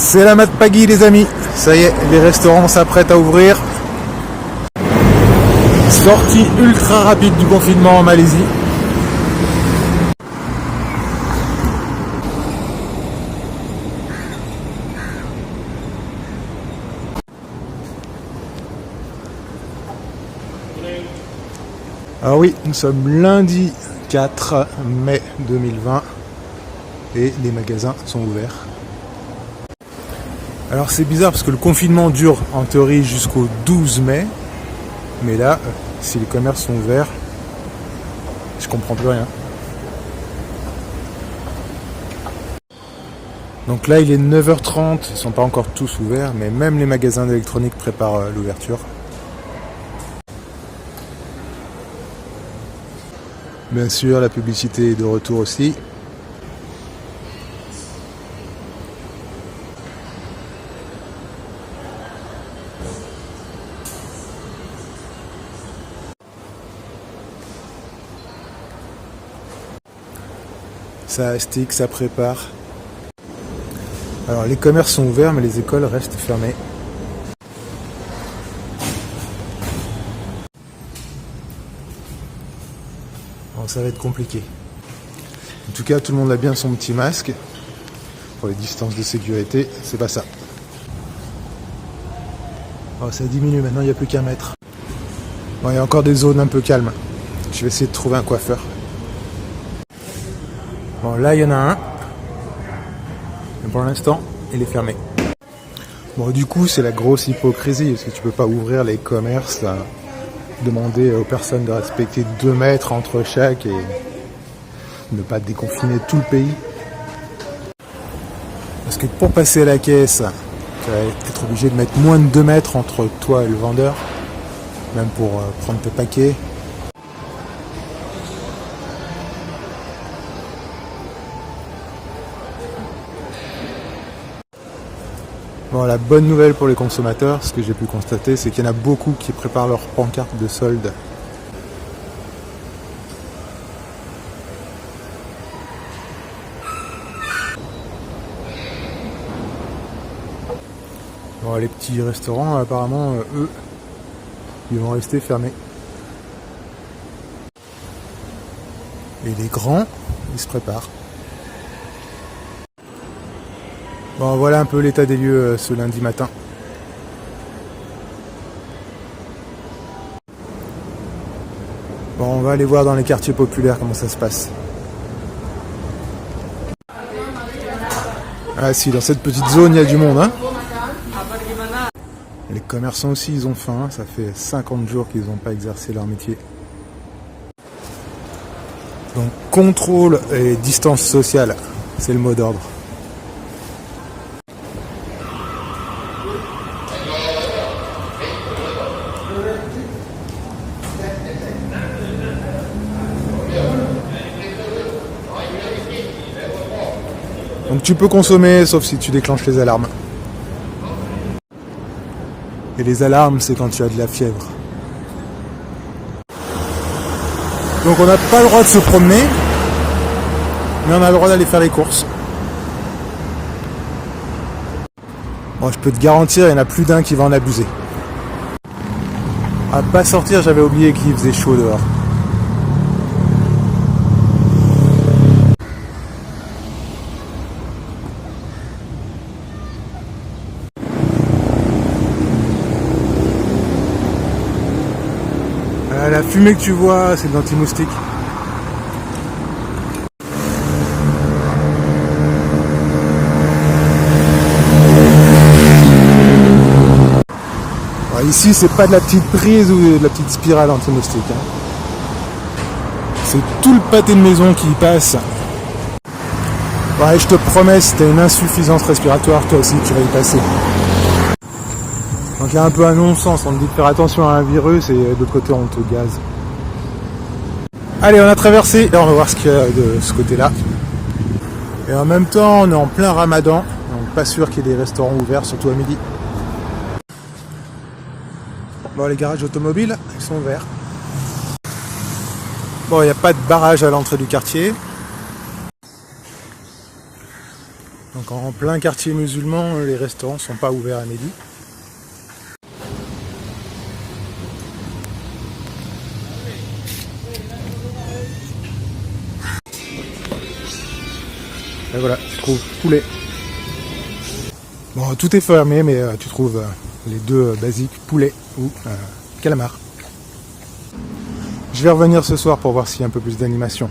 C'est la mat pagui les amis, ça y est, les restaurants s'apprêtent à ouvrir. Sortie ultra rapide du confinement en Malaisie. Ah oui, nous sommes lundi 4 mai 2020 et les magasins sont ouverts. Alors c'est bizarre parce que le confinement dure en théorie jusqu'au 12 mai, mais là, si les commerces sont ouverts, je comprends plus rien. Donc là il est 9h30, ils sont pas encore tous ouverts, mais même les magasins d'électronique préparent l'ouverture. Bien sûr, la publicité est de retour aussi. Ça astique, ça prépare. Alors les commerces sont ouverts, mais les écoles restent fermées. Bon, ça va être compliqué. En tout cas, tout le monde a bien son petit masque. Pour les distances de sécurité, c'est pas ça. Oh, ça diminue maintenant, il n'y a plus qu'un mètre. Bon, il y a encore des zones un peu calmes. Je vais essayer de trouver un coiffeur. Bon, là, il y en a un. Mais pour l'instant, il est fermé. Bon, du coup, c'est la grosse hypocrisie, parce que tu peux pas ouvrir les commerces, là, demander aux personnes de respecter 2 mètres entre chaque et ne pas déconfiner tout le pays. Parce que pour passer à la caisse, tu vas être obligé de mettre moins de 2 mètres entre toi et le vendeur, même pour prendre tes paquets. Bon, la bonne nouvelle pour les consommateurs, ce que j'ai pu constater, c'est qu'il y en a beaucoup qui préparent leur pancarte de solde. Bon, les petits restaurants, apparemment, eux, ils vont rester fermés. Et les grands, ils se préparent. Bon, voilà un peu l'état des lieux ce lundi matin. Bon, on va aller voir dans les quartiers populaires comment ça se passe. Ah si, dans cette petite zone, il y a du monde, hein. Les commerçants aussi, ils ont faim, hein. Ça fait 50 jours qu'ils n'ont pas exercé leur métier. Donc, contrôle et distance sociale, c'est le mot d'ordre. Donc tu peux consommer, sauf si tu déclenches les alarmes. Et les alarmes, c'est quand tu as de la fièvre. Donc on n'a pas le droit de se promener, mais on a le droit d'aller faire les courses. Bon, je peux te garantir, il y en a plus d'un qui va en abuser. À pas sortir, j'avais oublié qu'il faisait chaud dehors. La fumée que tu vois, c'est de l'anti-moustique. Alors ici, c'est pas de la petite prise ou de la petite spirale anti-moustique. C'est tout le pâté de maison qui y passe. Ouais, je te promets, si t'as une insuffisance respiratoire, toi aussi tu vas y passer. Donc il y a un peu un non-sens, on te dit de faire attention à un virus et de l'autre côté on te gaze. Allez, on a traversé, et on va voir ce qu'il y a de ce côté-là. Et en même temps, on est en plein ramadan, donc pas sûr qu'il y ait des restaurants ouverts, surtout à midi. Bon, les garages automobiles, ils sont ouverts. Bon, il n'y a pas de barrage à l'entrée du quartier. Donc en plein quartier musulman, les restaurants sont pas ouverts à midi. Et voilà, tu trouves poulet. Bon, tout est fermé, mais tu trouves les deux basiques, poulet ou calamar. Je vais revenir ce soir pour voir s'il y a un peu plus d'animation.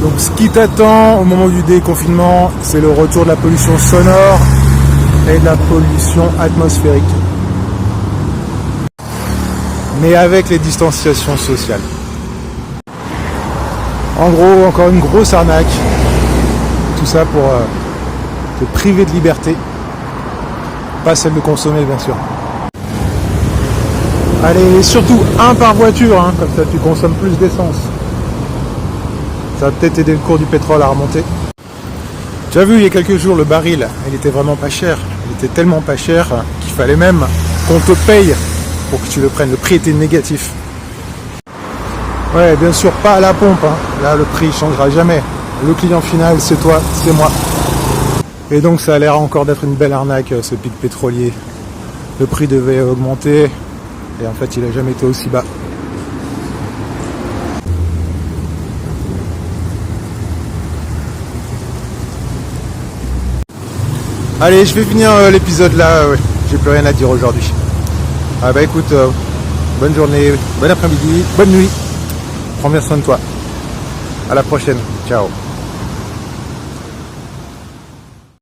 Donc ce qui t'attend au moment du déconfinement, c'est le retour de la pollution sonore et de la pollution atmosphérique. Mais avec les distanciations sociales. En gros, encore une grosse arnaque. Tout ça pour te priver de liberté. Pas celle de consommer, bien sûr. Allez, surtout un par voiture, hein, comme ça tu consommes plus d'essence. Ça va peut-être aider le cours du pétrole à remonter. Tu as vu, il y a quelques jours, le baril, il était vraiment pas cher. Il était tellement pas cher qu'il fallait même qu'on te paye pour que tu le prennes. Le prix était négatif. Ouais, bien sûr, pas à la pompe. Hein. Là, le prix ne changera jamais. Le client final, c'est toi, c'est moi. Et donc, ça a l'air encore d'être une belle arnaque, ce pic pétrolier. Le prix devait augmenter. Et en fait, il n'a jamais été aussi bas. Allez, je vais finir l'épisode là. Ouais. J'ai plus rien à dire aujourd'hui. Ah bah écoute, bonne journée, bon après-midi, bonne nuit. Prends bien soin de toi. À la prochaine. Ciao.